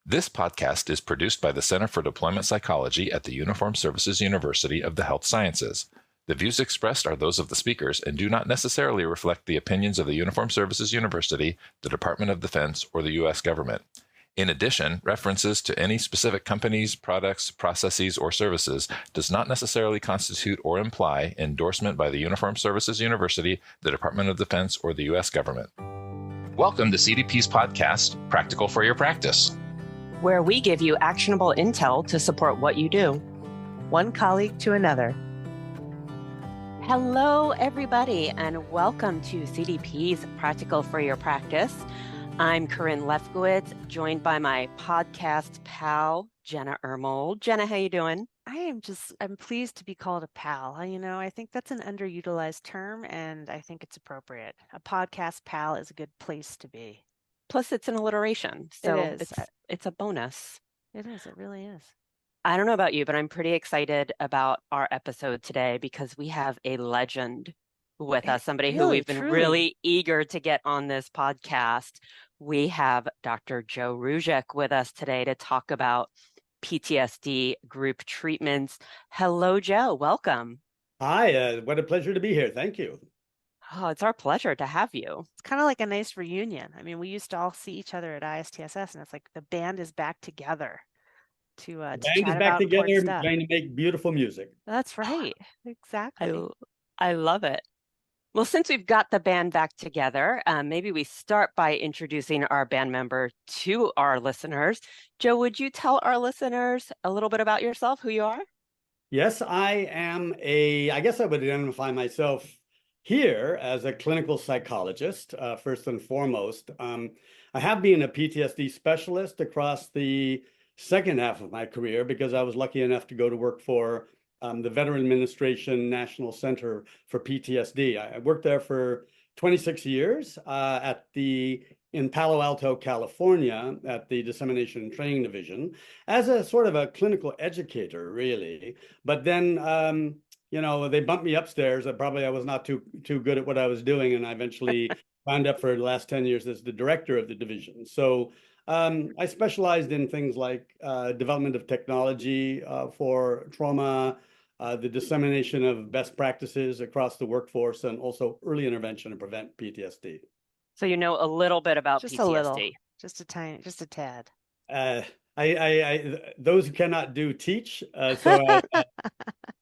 This podcast is produced by the Center for Deployment Psychology at the Uniformed Services University of the Health Sciences. The views expressed are those of the speakers and do not necessarily reflect the opinions of the Uniformed Services University, the Department of Defense, or the U.S. government. In addition, references to any specific companies, products, processes, or services does not necessarily constitute or imply endorsement by the Uniformed Services University, the Department of Defense, or the U.S. government. Welcome to CDP's podcast, Practical for Your Practice, where we give you actionable intel to support what you do. One colleague to another. Hello, everybody, and welcome to CDP's Practical for Your Practice. I'm Carin Lefkowitz, joined by my podcast pal, Jenna Ermold. Jenna, how you doing? I'm pleased to be called a pal. I think that's an underutilized term, and I think it's appropriate. A podcast pal is a good place to be. Plus, it's an alliteration, so it is. It's a bonus. It is. It really is. I don't know about you, but I'm pretty excited about our episode today because we have a legend with us, somebody who we've been really eager to get on this podcast. We have Dr. Joe Ruzek with us today to talk about PTSD group treatments. Hello, Joe. Welcome. Hi. What a pleasure to be here. Thank you. Oh, it's our pleasure to have you. It's kind of like a nice reunion. We used to all see each other at ISTSS, and it's like the band is back together to chat about important stuff. Trying to make beautiful music. That's right. Exactly. I love it. Well, since we've got the band back together, maybe we start by introducing our band member to our listeners. Joe, would you tell our listeners a little bit about yourself, who you are? Yes, I guess I would identify myself here as a clinical psychologist, first and foremost. I have been a PTSD specialist across the second half of my career because I was lucky enough to go to work for the Veteran Administration National Center for PTSD. I worked there for 26 years in Palo Alto, California, at the Dissemination and Training Division as a sort of a clinical educator, really. But then they bumped me upstairs. I was not too good at what I was doing, and I eventually wound up for the last 10 years as the director of the division. So I specialized in things like development of technology for trauma, the dissemination of best practices across the workforce, and also early intervention to prevent PTSD. So you know a little bit about just PTSD. A little, just a tad. I those who cannot do teach. So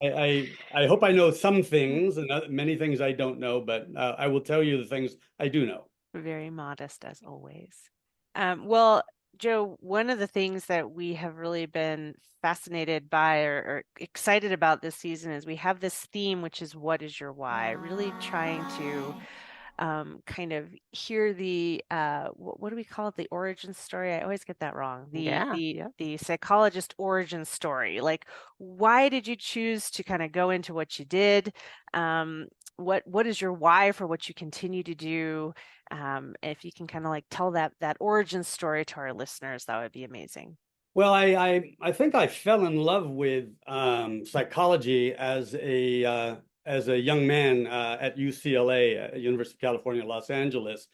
I hope I know some things, and many things I don't know, but I will tell you the things I do know. Very modest as always. Well, Joe, one of the things that we have really been fascinated by or excited about this season is we have this theme, which is what is your why? Really trying to kind of hear the what do we call it? The origin story. I always get that wrong. The psychologist origin story. Like, why did you choose to kind of go into what you did? What is your why for what you continue to do? If you can kind of like tell that origin story to our listeners, that would be amazing. Well, I think I fell in love with psychology as a young man at UCLA, University of California, Los Angeles.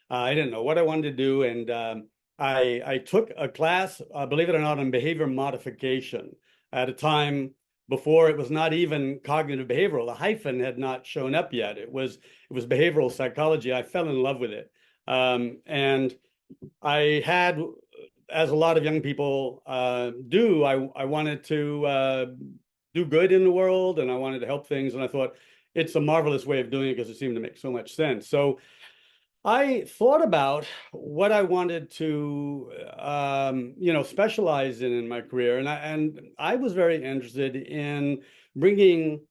I didn't know what I wanted to do, and I took a class, believe it or not, on behavior modification at a time before it was not even cognitive behavioral. The hyphen had not shown up yet. It was behavioral psychology. I fell in love with it, and I had, as a lot of young people do, I wanted to do good in the world, and I wanted to help things, and I thought it's a marvelous way of doing it because it seemed to make so much sense. So I thought about what I wanted to specialize in my career, and I was very interested in bringing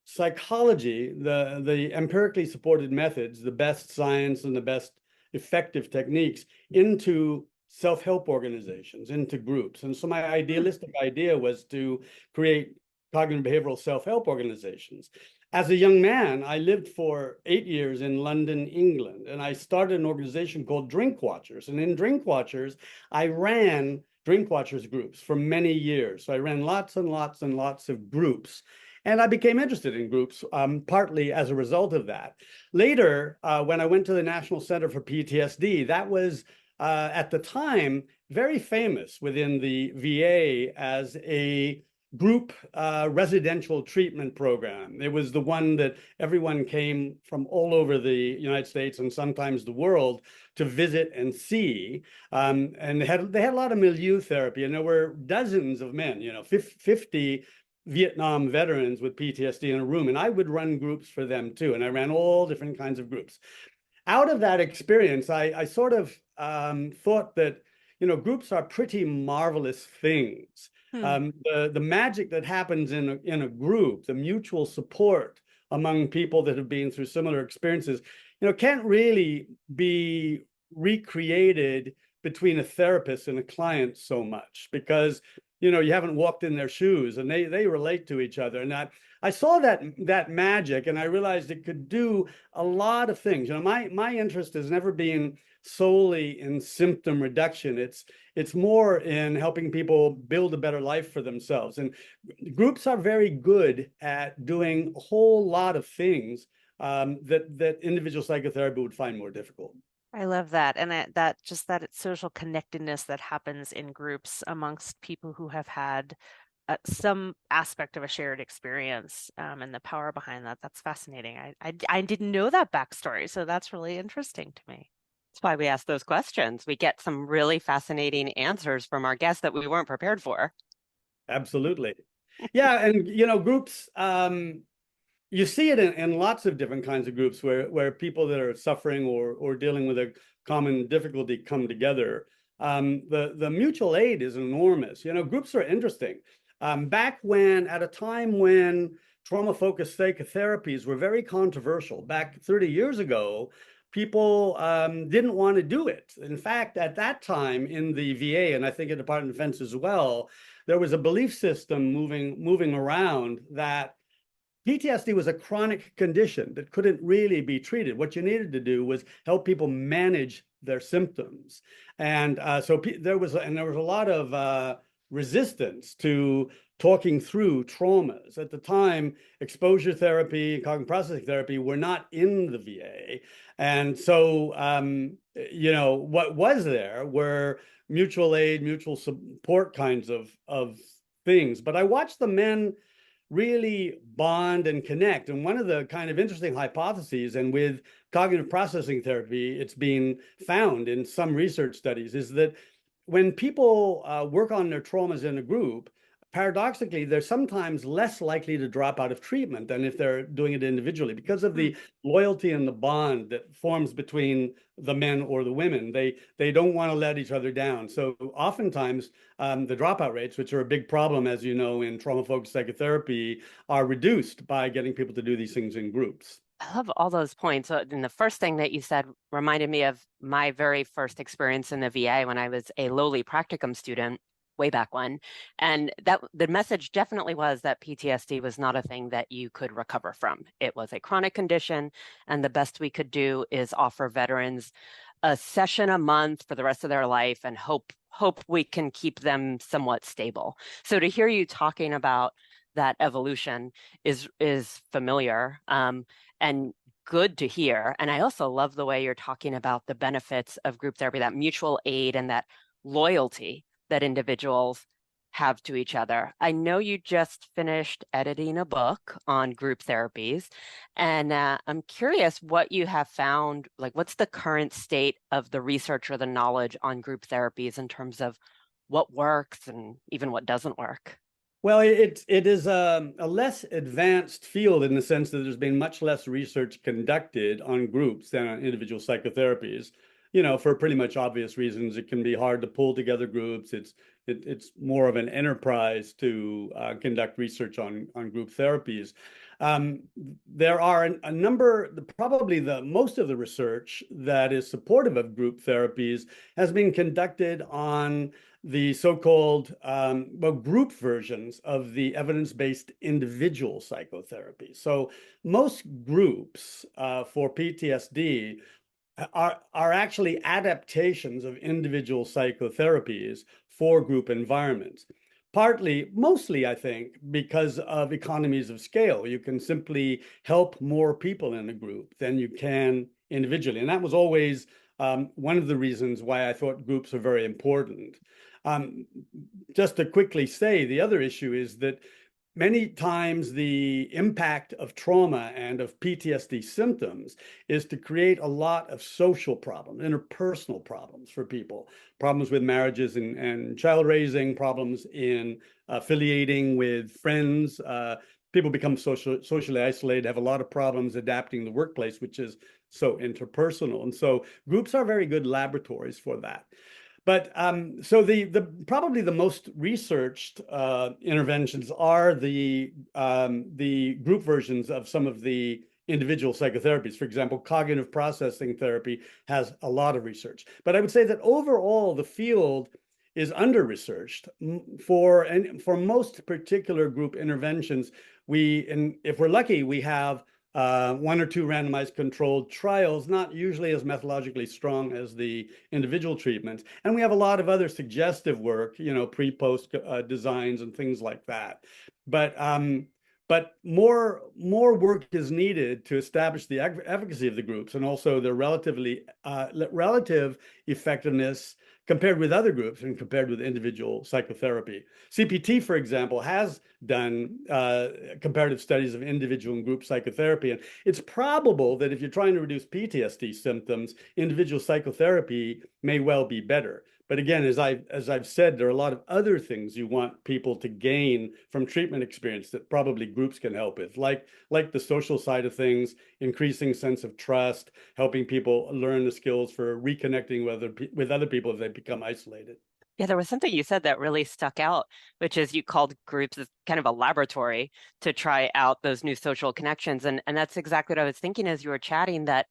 psychology, the empirically supported methods, the best science and the best effective techniques into self-help organizations, into groups. And so my idealistic idea was to create cognitive behavioral self-help organizations. As a young man, I lived for 8 years in London, England, and I started an organization called Drink Watchers. And in Drink Watchers, I ran Drink Watchers groups for many years. So I ran lots and lots and lots of groups. And I became interested in groups, partly as a result of that. Later, when I went to the National Center for PTSD, that was at the time, very famous within the VA as a group residential treatment program. It was the one that everyone came from all over the United States and sometimes the world to visit and see. And they had a lot of milieu therapy, and there were dozens of men, 50 Vietnam veterans with PTSD in a room, and I would run groups for them too. And I ran all different kinds of groups. Out of that experience, I sort of thought that, groups are pretty marvelous things. The magic that happens in a group, the mutual support among people that have been through similar experiences, can't really be recreated between a therapist and a client so much, because you haven't walked in their shoes, and they relate to each other. And I saw that magic, and I realized it could do a lot of things. My interest has never been solely in symptom reduction. It's more in helping people build a better life for themselves. And groups are very good at doing a whole lot of things that individual psychotherapy would find more difficult. I love that. And that social connectedness that happens in groups amongst people who have had some aspect of a shared experience, and the power behind that. That's fascinating. I didn't know that backstory, so that's really interesting to me. That's why we ask those questions. We get some really fascinating answers from our guests that we weren't prepared for. Absolutely. Yeah, and groups, you see it in lots of different kinds of groups where people that are suffering or dealing with a common difficulty come together. The mutual aid is enormous. Groups are interesting. Back at a time when trauma-focused psychotherapies were very controversial, back 30 years ago, people didn't want to do it. In fact, at that time in the VA, and I think in the Department of Defense as well, there was a belief system moving around that PTSD was a chronic condition that couldn't really be treated. What you needed to do was help people manage their symptoms. And so there was a lot of resistance to talking through traumas. At the time, exposure therapy, cognitive processing therapy were not in the VA. And so, what was there were mutual aid, mutual support kinds of things. But I watched the men really bond and connect. And one of the kind of interesting hypotheses, and with cognitive processing therapy, it's been found in some research studies, is that when people work on their traumas in a group, paradoxically, they're sometimes less likely to drop out of treatment than if they're doing it individually, because of the loyalty and the bond that forms between the men or the women. They don't want to let each other down. So oftentimes the dropout rates, which are a big problem, as you know, in trauma-focused psychotherapy, are reduced by getting people to do these things in groups. I love all those points. And the first thing that you said reminded me of my very first experience in the VA when I was a lowly practicum student way back when. And that the message definitely was that PTSD was not a thing that you could recover from. It was a chronic condition, and the best we could do is offer veterans a session a month for the rest of their life and hope we can keep them somewhat stable. So to hear you talking about that evolution is familiar and good to hear. And I also love the way you're talking about the benefits of group therapy, that mutual aid and that loyalty that individuals have to each other. I know you just finished editing a book on group therapies, and I'm curious what you have found, like what's the current state of the research or the knowledge on group therapies in terms of what works and even what doesn't work? Well, it is a less advanced field in the sense that there's been much less research conducted on groups than on individual psychotherapies. For pretty much obvious reasons. It can be hard to pull together groups. It's more of an enterprise to conduct research on group therapies. There are a number, probably the most of the research that is supportive of group therapies has been conducted on the so-called group versions of the evidence-based individual psychotherapy. So most groups for PTSD are actually adaptations of individual psychotherapies for group environments. Mostly, I think, because of economies of scale. You can simply help more people in a group than you can individually. And that was always one of the reasons why I thought groups are very important. Just to quickly say, the other issue is that many times the impact of trauma and of PTSD symptoms is to create a lot of social problems, interpersonal problems for people, problems with marriages and child raising, problems in affiliating with friends. People become socially isolated, have a lot of problems adapting the workplace, which is so interpersonal. And so groups are very good laboratories for that. But so the probably the most researched interventions are the group versions of some of the individual psychotherapies. For example, cognitive processing therapy has a lot of research. But I would say that overall the field is under-researched for most particular group interventions. If we're lucky, we have one or two randomized controlled trials, not usually as methodologically strong as the individual treatments. And we have a lot of other suggestive work, pre-post designs and things like that. But more work is needed to establish the efficacy of the groups and also their relative effectiveness compared with other groups and compared with individual psychotherapy. CPT, for example, has done comparative studies of individual and group psychotherapy. And it's probable that if you're trying to reduce PTSD symptoms, individual psychotherapy may well be better. But again, as I've said, there are a lot of other things you want people to gain from treatment experience that probably groups can help with, like the social side of things, increasing sense of trust, helping people learn the skills for reconnecting with other people if they become isolated. Yeah, there was something you said that really stuck out, which is you called groups as kind of a laboratory to try out those new social connections. And that's exactly what I was thinking as you were chatting, that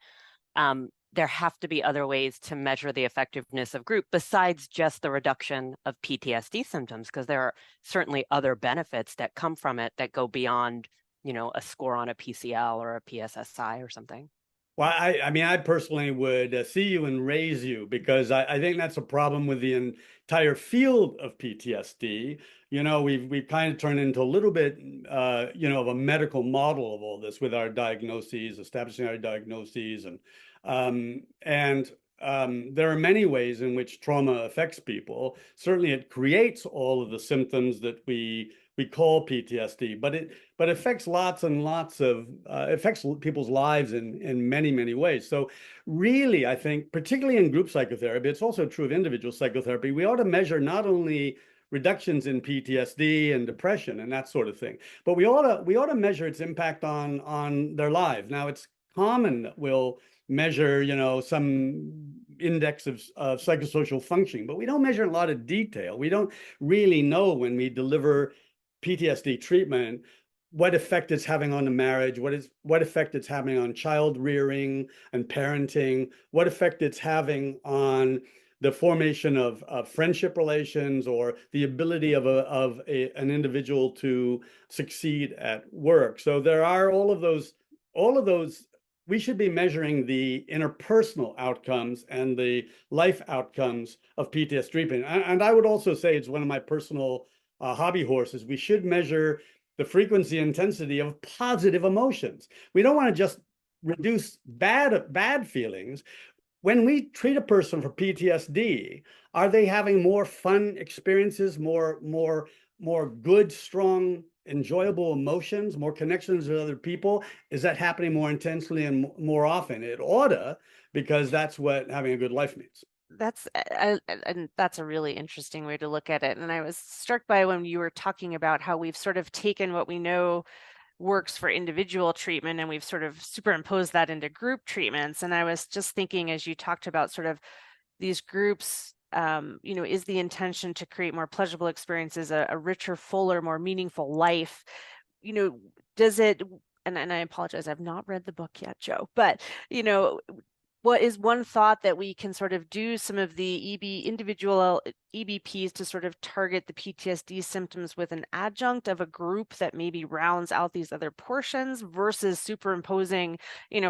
there have to be other ways to measure the effectiveness of group besides just the reduction of PTSD symptoms, because there are certainly other benefits that come from it that go beyond, a score on a PCL or a PSSI or something. Well, I mean, I personally would see you and raise you, because I think that's a problem with the entire field of PTSD. We've kind of turned into a little bit, of a medical model of all this with our diagnoses, establishing our diagnoses, and there are many ways in which trauma affects people. Certainly, it creates all of the symptoms that we call PTSD, but it affects lots and lots of affects people's lives in many ways. So really, I think, particularly in group psychotherapy, it's also true of individual psychotherapy, we ought to measure not only reductions in PTSD and depression and that sort of thing, but we ought to measure its impact on their lives. Now, it's common that we'll measure, some index of psychosocial functioning, but we don't measure in a lot of detail. We don't really know when we deliver PTSD treatment what effect it's having on the marriage, what effect it's having on child rearing and parenting, what effect it's having on the formation of friendship relations or the ability of an individual to succeed at work. So there are all of those. We should be measuring the interpersonal outcomes and the life outcomes of PTSD treatment. And I would also say, it's one of my personal hobby horses, we should measure the frequency and intensity of positive emotions. We don't want to just reduce bad feelings. When we treat a person for PTSD, are they having more fun experiences, more good, strong, enjoyable emotions, more connections with other people? Is that happening more intensely and more often? It oughta, because that's what having a good life means. And that's a really interesting way to look at it. And I was struck by when you were talking about how we've sort of taken what we know works for individual treatment and we've sort of superimposed that into group treatments. And I was just thinking, as you talked about sort of these groups, is the intention to create more pleasurable experiences, a richer, fuller, more meaningful life? Does it, and I apologize, I've not read the book yet, Joe, but, what is one thought that we can sort of do some of the individual EBPs to sort of target the PTSD symptoms with an adjunct of a group that maybe rounds out these other portions versus superimposing,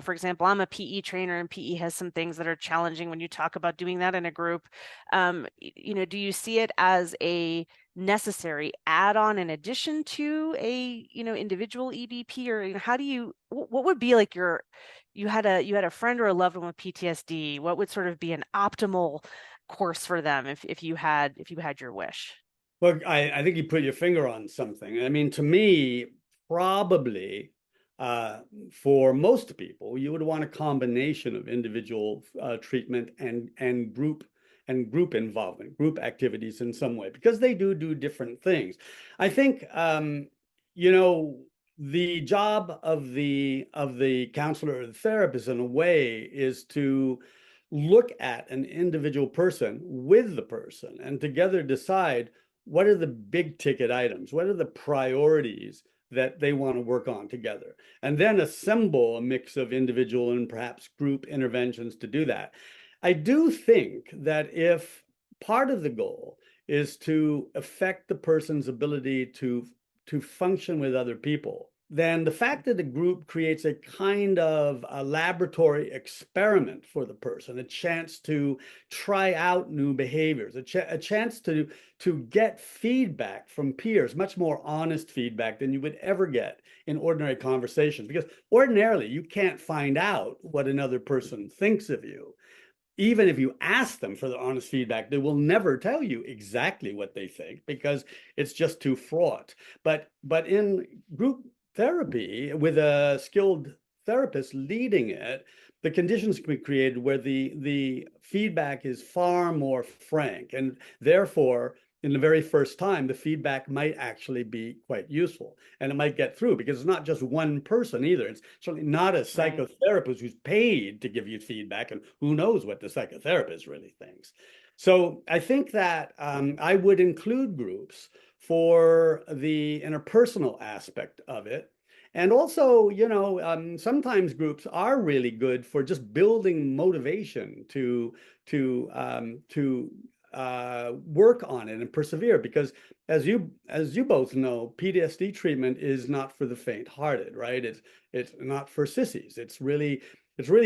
for example, I'm a PE trainer and PE has some things that are challenging when you talk about doing that in a group. Do you see it as a necessary add-on in addition to a, individual EBP, or how do you, what would be like you had a friend or a loved one with PTSD, what would sort of be an optimal course for them if you had your wish? Well, I think you put your finger on something. I mean, to me, probably for most people, you would want a combination of individual treatment and group involvement, group activities in some way, because they do different things. I think the job of the counselor or the therapist in a way is to look at an individual person with the person and together decide what are the big ticket items, what are the priorities that they want to work on together, and then assemble a mix of individual and perhaps group interventions to do that. I do think that if part of the goal is to affect the person's ability to function with other people, then the fact that the group creates a kind of a laboratory experiment for the person, a chance to try out new behaviors, a chance to get feedback from peers, much more honest feedback than you would ever get in ordinary conversations. Because ordinarily, you can't find out what another person thinks of you. Even if you ask them for the honest feedback, they will never tell you exactly what they think because it's just too fraught. But in group therapy with a skilled therapist leading it, the conditions can be created where the feedback is far more frank, and therefore in the very first time, the feedback might actually be quite useful and it might get through because it's not just one person either. It's certainly not a psychotherapist who's paid to give you feedback, and who knows what the psychotherapist really thinks. So I think that I would include groups for the interpersonal aspect of it. And also, sometimes groups are really good for just building motivation to work on it and persevere, because as you both know, PTSD treatment is not for the faint-hearted, right? It's not for sissies. It's really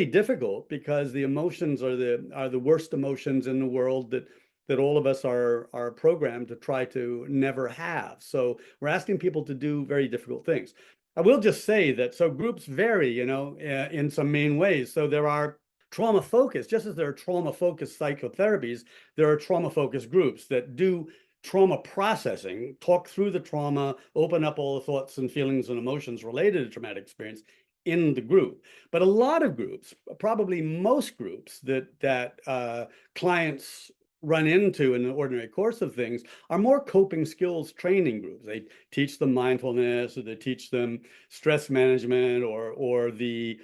difficult because the emotions are the worst emotions in the world that all of us are programmed to try to never have. So we're asking people to do very difficult things. I will just say that groups vary, in some main ways. So there are trauma-focused, just as there are trauma-focused psychotherapies, there are trauma-focused groups that do trauma processing, talk through the trauma, open up all the thoughts and feelings and emotions related to traumatic experience in the group. But a lot of groups, probably most groups that clients run into in the ordinary course of things, are more coping skills training groups. They teach them mindfulness, or they teach them stress management, or the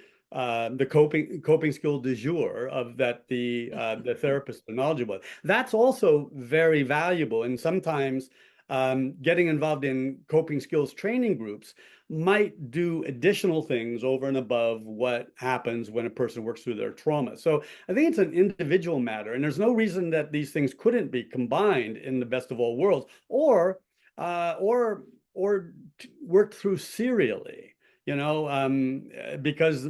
coping skill du jour of that the therapist are knowledgeable. That's also very valuable, and sometimes getting involved in coping skills training groups might do additional things over and above what happens when a person works through their trauma. So I think it's an individual matter, and there's no reason that these things couldn't be combined in the best of all worlds, or worked through serially. Because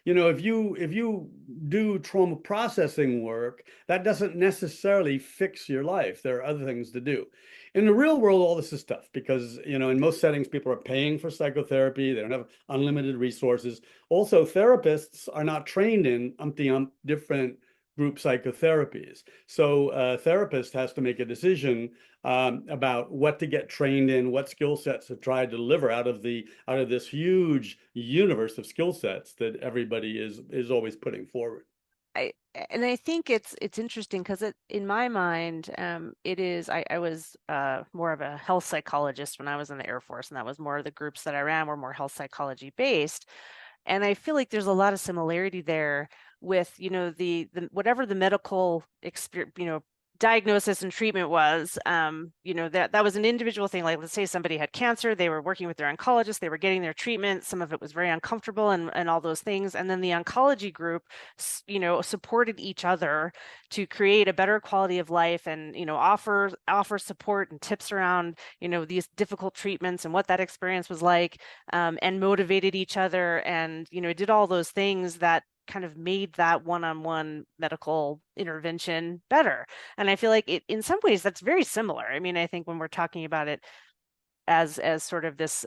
if you do trauma processing work, that doesn't necessarily fix your life. There are other things to do. In the real world, all this is tough because, in most settings, people are paying for psychotherapy. They don't have unlimited resources. Also, therapists are not trained in different group psychotherapies. So a therapist has to make a decision about what to get trained in, what skill sets to try to deliver out of this huge universe of skill sets that everybody is always putting forward. I think it's interesting because in my mind, it is, I was more of a health psychologist when I was in the Air Force, and that was more of the groups that I ran were more health psychology based. And I feel like there's a lot of similarity there with, the whatever the medical experience, diagnosis and treatment was, that was an individual thing. Like, let's say somebody had cancer, they were working with their oncologist, they were getting their treatment. Some of it was very uncomfortable and all those things. And then the oncology group, supported each other to create a better quality of life and, offer support and tips around, these difficult treatments and what that experience was like, and motivated each other and, did all those things that kind of made that one-on-one medical intervention better. And I feel like in some ways that's very similar. I mean, I think when we're talking about it as sort of this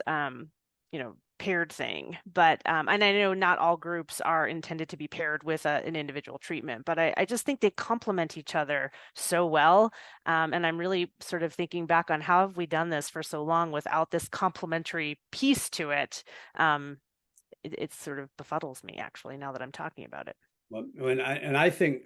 paired thing, but and I know not all groups are intended to be paired with an individual treatment, but I just think they complement each other so well. And I'm really sort of thinking back on how have we done this for so long without this complementary piece to it. It sort of befuddles me actually now that I'm talking about it. Well, I think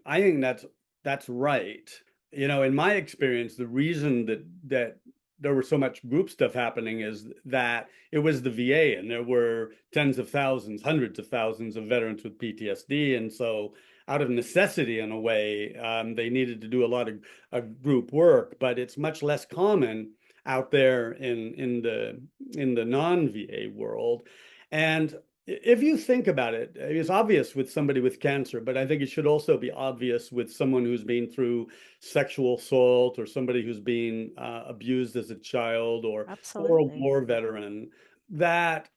that's right. In my experience, the reason that there was so much group stuff happening is that it was the VA, and there were tens of thousands, hundreds of thousands of veterans with PTSD, and so out of necessity, in a way, they needed to do a lot of group work. But it's much less common out there in the non-VA world, and if you think about it, it's obvious with somebody with cancer, but I think it should also be obvious with someone who's been through sexual assault, or somebody who's been abused as a child, or a war veteran, that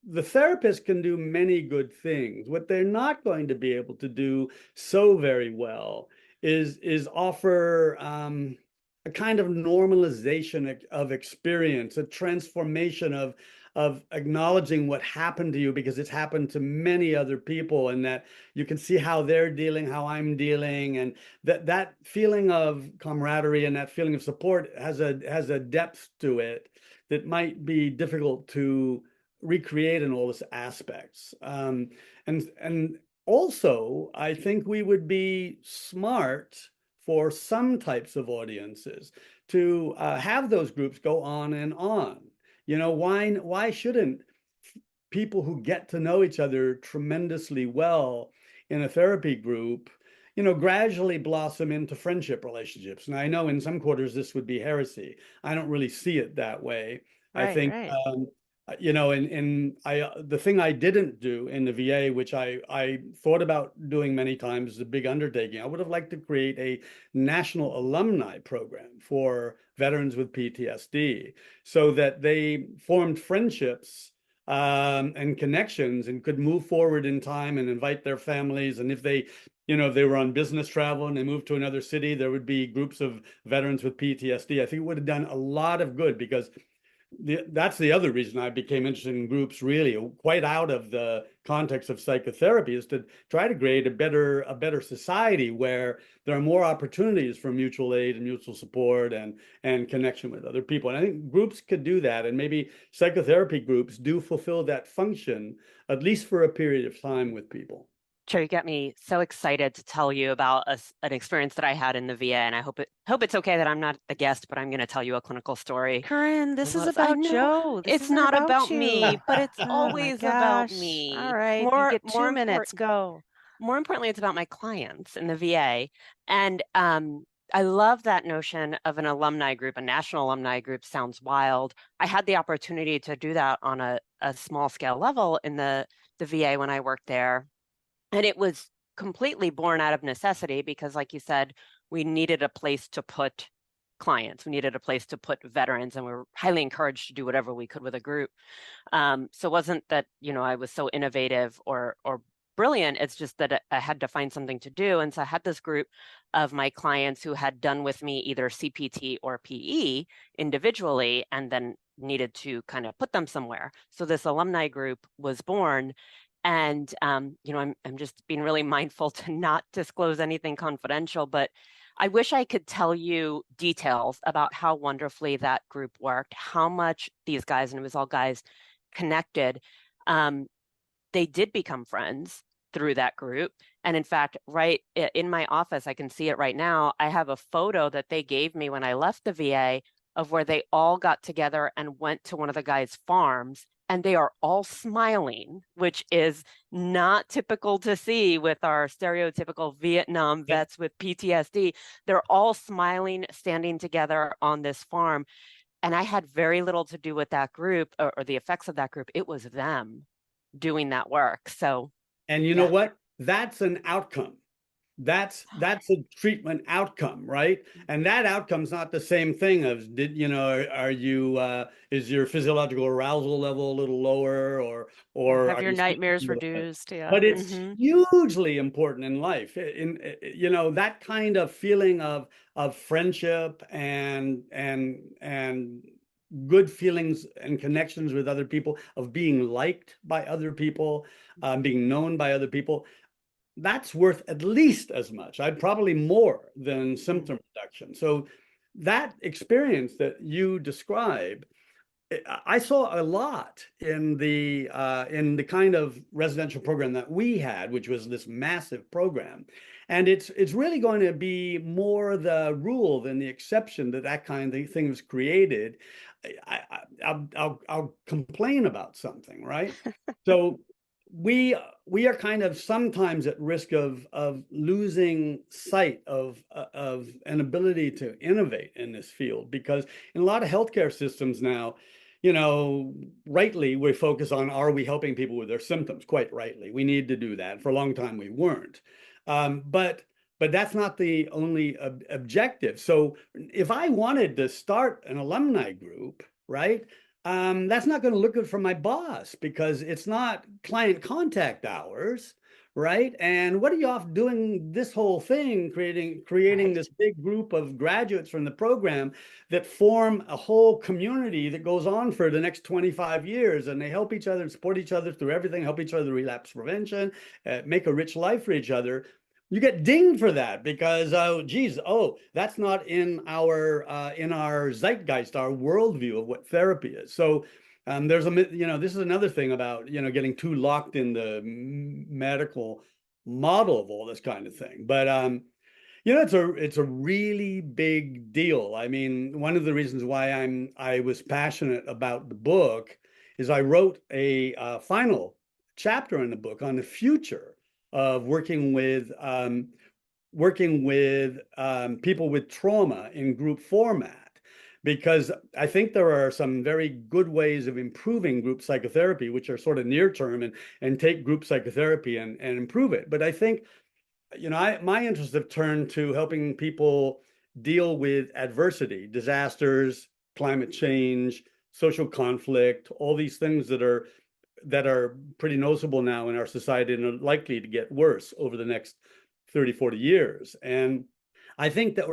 the therapist can do many good things. What they're not going to be able to do so very well is offer a kind of normalization of experience, a transformation of acknowledging what happened to you, because it's happened to many other people, and that you can see how they're dealing, how I'm dealing, and that feeling of camaraderie and that feeling of support has a depth to it that might be difficult to recreate in all its aspects. And also, I think we would be smart for some types of audiences to have those groups go on and on. Why shouldn't people who get to know each other tremendously well in a therapy group, gradually blossom into friendship relationships? And I know in some quarters this would be heresy. I don't really see it that way. Right, I think, right. the thing I didn't do in the VA, which I thought about doing many times, is a big undertaking. I would have liked to create a national alumni program for veterans with PTSD, so that they formed friendships and connections, and could move forward in time and invite their families. And if they were on business travel and they moved to another city, there would be groups of veterans with PTSD. I think it would have done a lot of good, because that's the other reason I became interested in groups, really, quite out of the context of psychotherapy, is to try to create a better society where there are more opportunities for mutual aid and mutual support and connection with other people. And I think groups could do that, and maybe psychotherapy groups do fulfill that function, at least for a period of time, with people. Joe, you got me so excited to tell you about an experience that I had in the VA, and I hope it's okay that I'm not the guest, but I'm going to tell you a clinical story. Carin, this is about Joe. It's not about me, but it's always about gosh. me. All right, you get 2 minutes. Go. More importantly, it's about my clients in the VA, and I love that notion of an alumni group. A national alumni group sounds wild. I had the opportunity to do that on a small scale level in the VA when I worked there. And it was completely born out of necessity, because, like you said, we needed a place to put clients. We needed a place to put veterans, and we were highly encouraged to do whatever we could with a group. So it wasn't that, I was so innovative or brilliant. It's just that I had to find something to do. And so I had this group of my clients who had done with me either CPT or PE individually, and then needed to kind of put them somewhere. So this alumni group was born. And, I'm just being really mindful to not disclose anything confidential, but I wish I could tell you details about how wonderfully that group worked, how much these guys, and it was all guys, connected. They did become friends through that group. And in fact, right in my office, I can see it right now. I have a photo that they gave me when I left the VA of where they all got together and went to one of the guys' farms. And they are all smiling, which is not typical to see with our stereotypical Vietnam vets with PTSD. They're all smiling, standing together on this farm. And I had very little to do with that group or the effects of that group. It was them doing that work. So, and you know what? That's an outcome. that's a treatment outcome, right? And that outcome's not the same thing as are you is your physiological arousal level a little lower, or have are your you nightmares sleeping? reduced? Yeah. But it's hugely important in life. That kind of feeling of friendship and good feelings and connections with other people, of being liked by other people, being known by other people, that's worth at least as much. I'd probably more than symptom reduction. So that experience that you describe, I saw a lot in the kind of residential program that we had, which was this massive program. And it's really going to be more the rule than the exception that kind of thing was created. I'll complain about something, right? So we are kind of sometimes at risk of losing sight of an ability to innovate in this field, because in a lot of healthcare systems now, rightly, we focus on, are we helping people with their symptoms? Quite rightly, we need to do that. For a long time, we weren't. But that's not the only objective. So if I wanted to start an alumni group, right, that's not going to look good for my boss, because it's not client contact hours, right? And what are you off doing this whole thing, creating this big group of graduates from the program that form a whole community that goes on for the next 25 years, and they help each other, support each other through everything, help each other relapse prevention, make a rich life for each other. You get dinged for that because, that's not in our zeitgeist, our worldview of what therapy is. So this is another thing about, getting too locked in the medical model of all this kind of thing. But it's a really big deal. I mean, one of the reasons why I was passionate about the book is I wrote a final chapter in the book on the future of working with people with trauma in group format, because I think there are some very good ways of improving group psychotherapy, which are sort of near term, and take group psychotherapy and improve it. But I think, my interests have turned to helping people deal with adversity, disasters, climate change, social conflict, all these things that are pretty noticeable now in our society and are likely to get worse over the next 30, 40 years. And I think that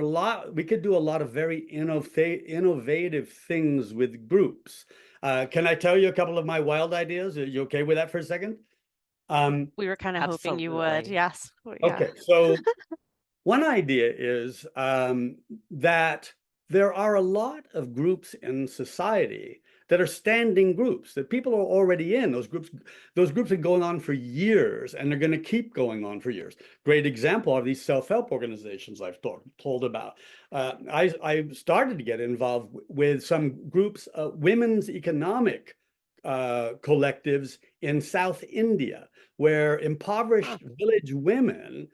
we could do a lot of very innovative things with groups. Can I tell you a couple of my wild ideas? Are you okay with that for a second? We were kind of hoping you would. Yes. Yeah. Okay. So one idea is that there are a lot of groups in society that are standing groups that people are already in. Those groups are going on for years, and they're going to keep going on for years. Great example are these self-help organizations I've told about. I started to get involved with some groups, women's economic collectives in South India, where impoverished village women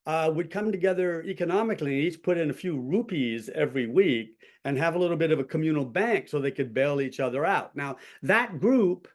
would come together economically and each put in a few rupees every week and have a little bit of a communal bank so they could bail each other out. Now, that group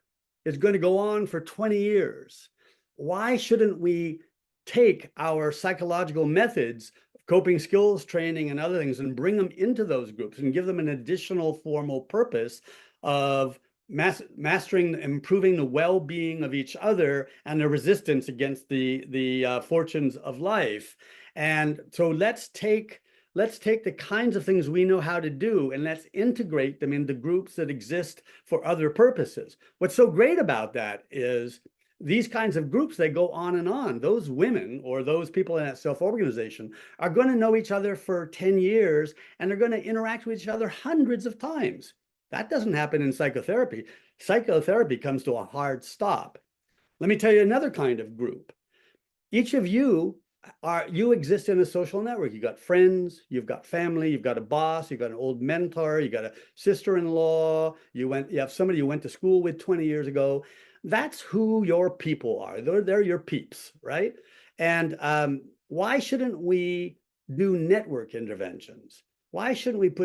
is going to go on for 20 years. Why shouldn't we take our psychological methods, coping skills training and other things, and bring them into those groups and give them an additional formal purpose of mastering, improving the well-being of each other and the resistance against the fortunes of life? And so let's take the kinds of things we know how to do, and let's integrate them into groups that exist for other purposes. What's so great about that is these kinds of groups, they go on and on. Those women or those people in that self-organization are going to know each other for 10 years, and they're going to interact with each other hundreds of times. That doesn't happen in psychotherapy. Psychotherapy comes to a hard stop. Let me tell you another kind of group. Each of you exist in a social network. You've got friends, you've got family, you've got a boss, you've got an old mentor, you've got a sister-in-law, you have somebody you went to school with 20 years ago. That's who your people are. They're your peeps, right? And why shouldn't we do network interventions? Why shouldn't we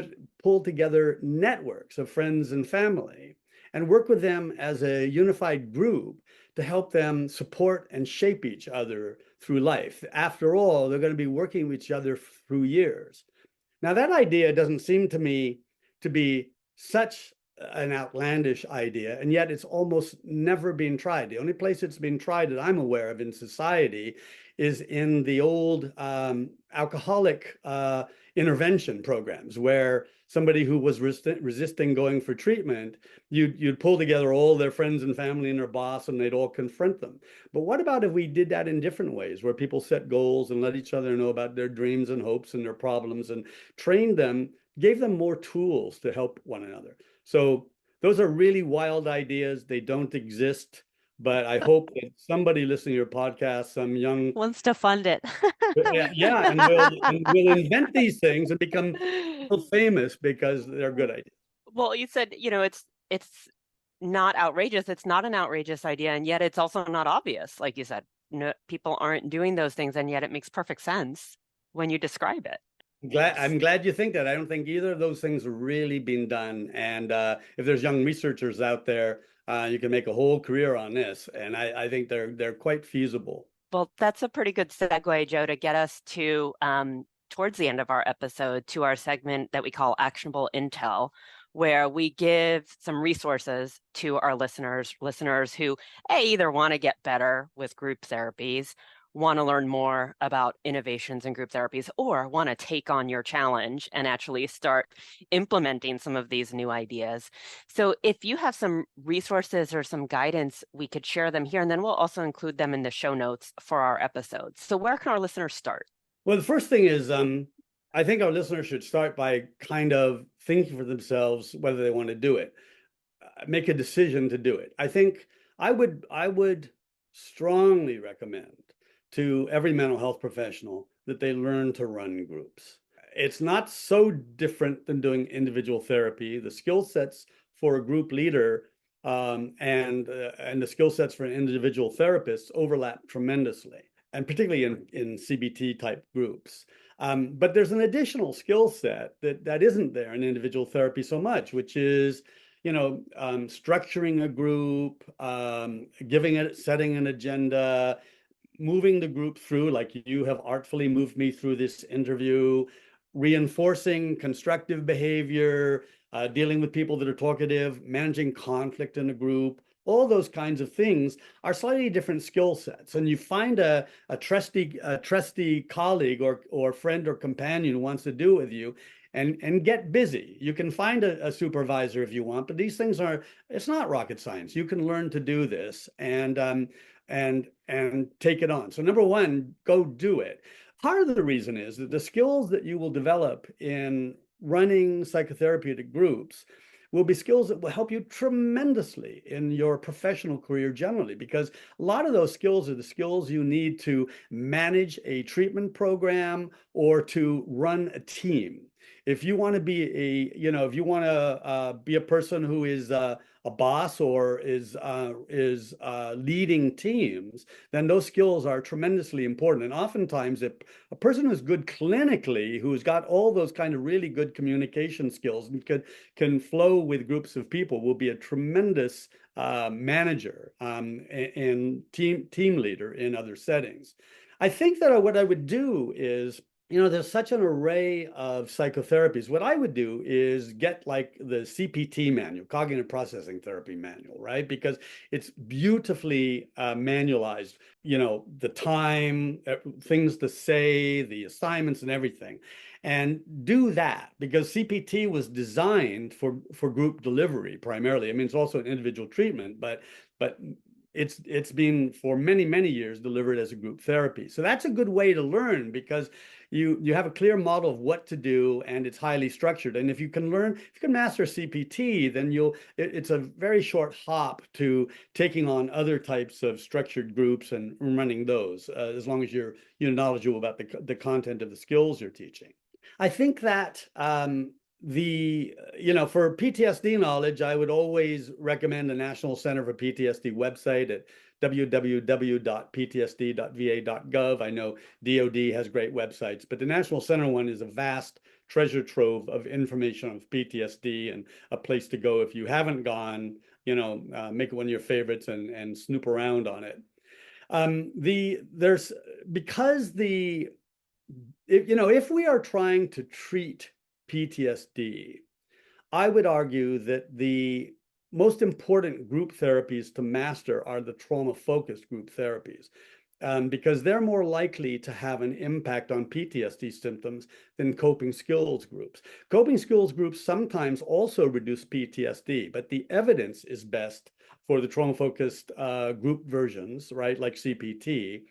pull together networks of friends and family and work with them as a unified group to help them support and shape each other through life. After all, they're going to be working with each other through years. Now, that idea doesn't seem to me to be such an outlandish idea, and yet it's almost never been tried. The only place it's been tried that I'm aware of in society is in the old alcoholic intervention programs, where somebody who was resisting going for treatment, you'd pull together all their friends and family and their boss, and they'd all confront them. But what about if we did that in different ways, where people set goals and let each other know about their dreams and hopes and their problems, and trained them, gave them more tools to help one another? So those are really wild ideas. They don't exist, but I hope that somebody listening to your podcast, some young wants to fund it. yeah, and will invent these things and become famous because they're good ideas. Well, you said, it's not outrageous. It's not an outrageous idea, and yet it's also not obvious. Like you said, no, people aren't doing those things, and yet it makes perfect sense when you describe it. I'm glad you think that. I don't think either of those things have really been done. And if there's young researchers out there, you can make a whole career on this. And I think they're quite feasible. Well, that's a pretty good segue, Joe, to get us to towards the end of our episode, to our segment that we call Actionable Intel, where we give some resources to our listeners who either want to get better with group therapies, want to learn more about innovations in group therapies, or want to take on your challenge and actually start implementing some of these new ideas. So if you have some resources or some guidance, we could share them here, and then we'll also include them in the show notes for our episodes. So where can our listeners start? Well, the first thing is, I think our listeners should start by kind of thinking for themselves whether they want to do it, make a decision to do it. I think I would strongly recommend to every mental health professional that they learn to run groups. It's not so different than doing individual therapy. The skill sets for a group leader and the skill sets for an individual therapist overlap tremendously, and particularly in CBT type groups. But there's an additional skill set that isn't there in individual therapy so much, which is structuring a group, setting an agenda, moving the group through, like you have artfully moved me through this interview, reinforcing constructive behavior, dealing with people that are talkative, managing conflict in a group. All those kinds of things are slightly different skill sets. And you find a trusty colleague or friend or companion who wants to do it with you, and get busy. You can find a supervisor if you want, but these things it's not rocket science. You can learn to do this and take it on. So number one, go do it. Part of the reason is that the skills that you will develop in running psychotherapeutic groups will be skills that will help you tremendously in your professional career generally, because a lot of those skills are the skills you need to manage a treatment program or to run a team. If you want to be if you want to be a person who is a boss or is leading teams, then those skills are tremendously important. And oftentimes, if a person who's good clinically, who's got all those kind of really good communication skills and can flow with groups of people, will be a tremendous manager and team leader in other settings. I think that what I would do is, there's such an array of psychotherapies. What I would do is get like the CPT manual, cognitive processing therapy manual, right? Because it's beautifully manualized, the time, things to say, the assignments and everything. And do that, because CPT was designed for group delivery primarily. I mean, it's also an individual treatment, but it's been for many, many years delivered as a group therapy. So that's a good way to learn, because you have a clear model of what to do, and it's highly structured. And if you can master CPT, then it's a very short hop to taking on other types of structured groups and running those, as long as you're knowledgeable about the content of the skills you're teaching. I think that for PTSD knowledge, I would always recommend the National Center for PTSD website at www.ptsd.va.gov. I know DoD has great websites, but the National Center one is a vast treasure trove of information on PTSD and a place to go if you haven't gone. Make it one of your favorites and snoop around on it. If we are trying to treat PTSD, I would argue that the most important group therapies to master are the trauma-focused group therapies, because they're more likely to have an impact on PTSD symptoms than coping skills groups. Coping skills groups sometimes also reduce PTSD, but the evidence is best for the trauma-focused group versions, right, like CPT.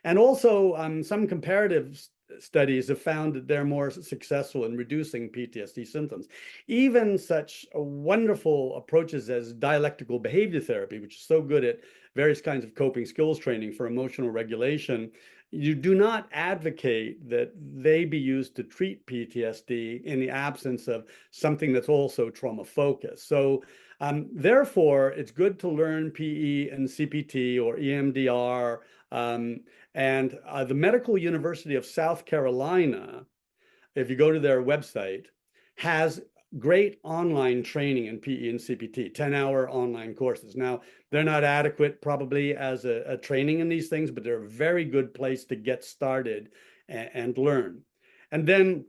And also some comparative studies have found that they're more successful in reducing PTSD symptoms. Even such wonderful approaches as dialectical behavior therapy, which is so good at various kinds of coping skills training for emotional regulation, you do not advocate that they be used to treat PTSD in the absence of something that's also trauma focused. So therefore, it's good to learn PE and CPT or EMDR. And the Medical University of South Carolina, if you go to their website, has great online training in PE and CPT, 10-hour online courses. Now, they're not adequate probably as a training in these things, but they're a very good place to get started and learn. And then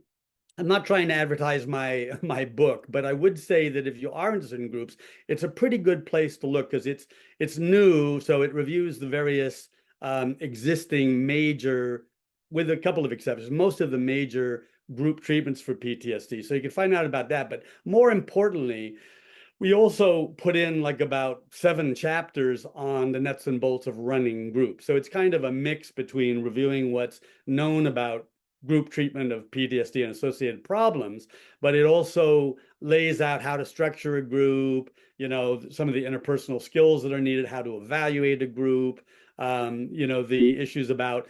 I'm not trying to advertise my book, but I would say that if you are interested in groups, it's a pretty good place to look because it's new, so it reviews the various existing major, with a couple of exceptions, most of the major group treatments for PTSD. So you can find out about that. But more importantly, we also put in like about 7 chapters on the nuts and bolts of running groups. So it's kind of a mix between reviewing what's known about group treatment of PTSD and associated problems, but it also lays out how to structure a group, some of the interpersonal skills that are needed, how to evaluate a group, the issues about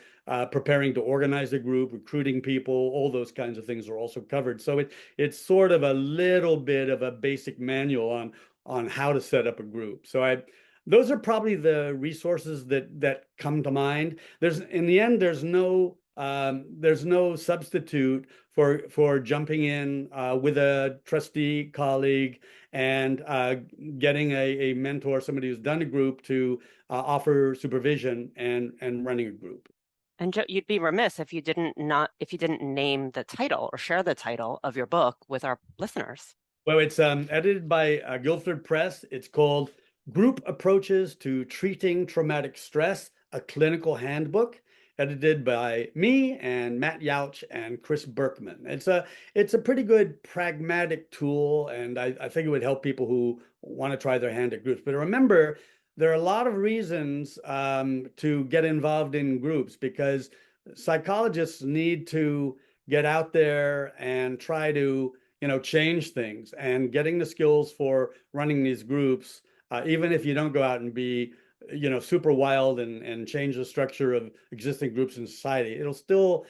preparing to organize a group, recruiting people, all those kinds of things are also covered. So it's sort of a little bit of a basic manual on how to set up a group. So those are probably the resources that come to mind. In the end, there's no substitute for jumping in with a trustee colleague and getting a mentor, somebody who's done a group, to offer supervision and running a group. And Joe, you'd be remiss if you didn't name the title or share the title of your book with our listeners. Well, it's edited by Guilford Press. It's called Group Approaches to Treating Traumatic Stress, a Clinical Handbook, edited by me and Matt Yauch and Chris Berkman. It's a pretty good pragmatic tool, and I think it would help people who want to try their hand at groups. But remember, there are a lot of reasons to get involved in groups, because psychologists need to get out there and try to change things, and getting the skills for running these groups, even if you don't go out and be super wild and change the structure of existing groups in society, it'll still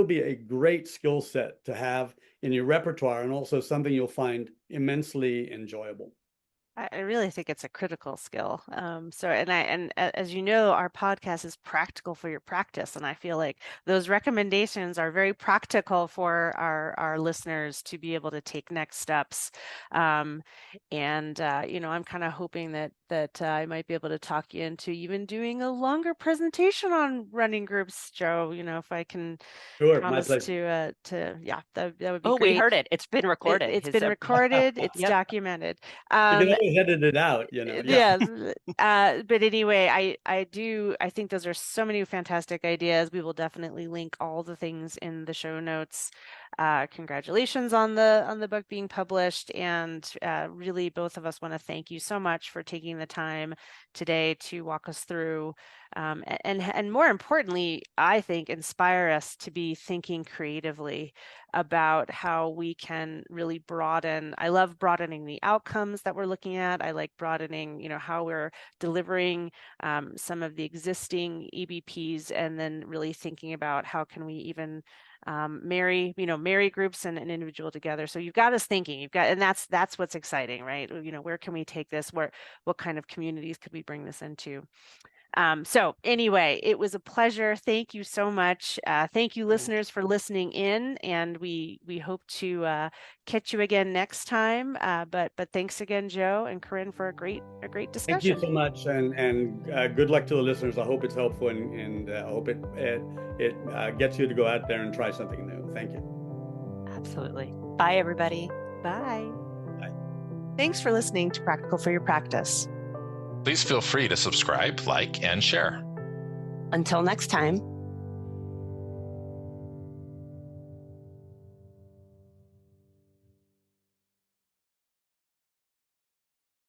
be a great skill set to have in your repertoire, and also something you'll find immensely enjoyable. I really think it's a critical skill. And as you know, our podcast is practical for your practice, and I feel like those recommendations are very practical for our listeners to be able to take next steps. I'm kind of hoping that I might be able to talk you into even doing a longer presentation on running groups, Joe. If I can promise to that would be great. We heard it. It's been recorded. It's been recorded. It's documented. You can always edit it out, Yeah. But anyway, I think those are so many fantastic ideas. We will definitely link all the things in the show notes. Congratulations on the book being published, and really both of us want to thank you so much for taking the time today to walk us through and more importantly, I think, inspire us to be thinking creatively about how we can really broaden. I love broadening the outcomes that we're looking at. I like broadening, how we're delivering some of the existing EBPs, and then really thinking about how can we even marry groups and an individual together. So you've got us thinking. And that's what's exciting, right? Where can we take this? What kind of communities could we bring this into? So anyway, it was a pleasure. Thank you so much. Thank you, listeners, for listening in, and we hope to catch you again next time. But thanks again, Joe and Carin, for a great discussion. Thank you so much, and good luck to the listeners. I hope it's helpful, and I hope it gets you to go out there and try something new. Thank you. Absolutely. Bye, everybody. Bye. Bye. Thanks for listening to Practical for Your Practice. Please feel free to subscribe, like, and share. Until next time.